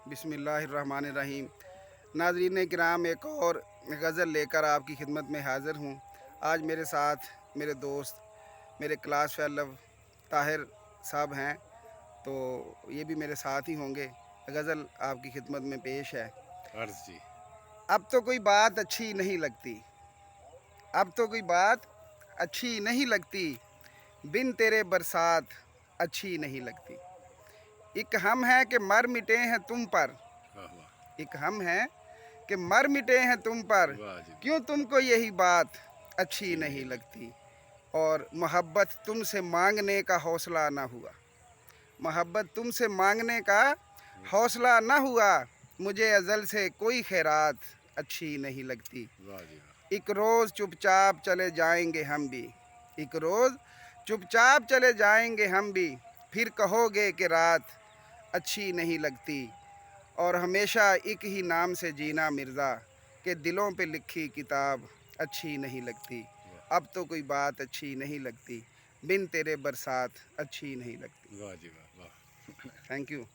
बिस्मिल्लाहिर्रहमानिर्रहीम। नाज़रीन किराम, एक और गज़ल लेकर आपकी खिदमत में हाज़िर हूँ। आज मेरे साथ मेरे दोस्त, मेरे क्लास फेलो ताहिर साहब हैं, तो ये भी मेरे साथ ही होंगे। गज़ल आपकी खिदमत में पेश है। अर्ज़ जी। अब तो कोई बात अच्छी नहीं लगती, अब तो कोई बात अच्छी नहीं लगती, बिन तेरे बरसात अच्छी नहीं लगती। एक हम हैं कि मर मिटे हैं तुम पर, वाह वाह एक हम हैं कि मर मिटे हैं तुम पर, वाह जी, क्यों तुमको यही बात अच्छी अच्छी नहीं नहीं लगती। लगती। और मोहब्बत तुमसे मांगने का हौसला ना हुआ, मोहब्बत तुमसे मांगने का हौसला ना हुआ, मुझे अज़ल से कोई खैरात अच्छी नहीं लगती। वाह जी वाह। एक रोज़ चुपचाप चले जाएंगे हम भी, एक रोज़ चुपचाप चले जाएंगे हम भी, फिर कहोगे कि रात अच्छी नहीं लगती। और हमेशा एक ही नाम से जीना मिर्ज़ा, के दिलों पे लिखी किताब अच्छी नहीं लगती। अब तो कोई बात अच्छी नहीं लगती, बिन तेरे बरसात अच्छी नहीं लगती। वाह जी वाह वाह। Thank you.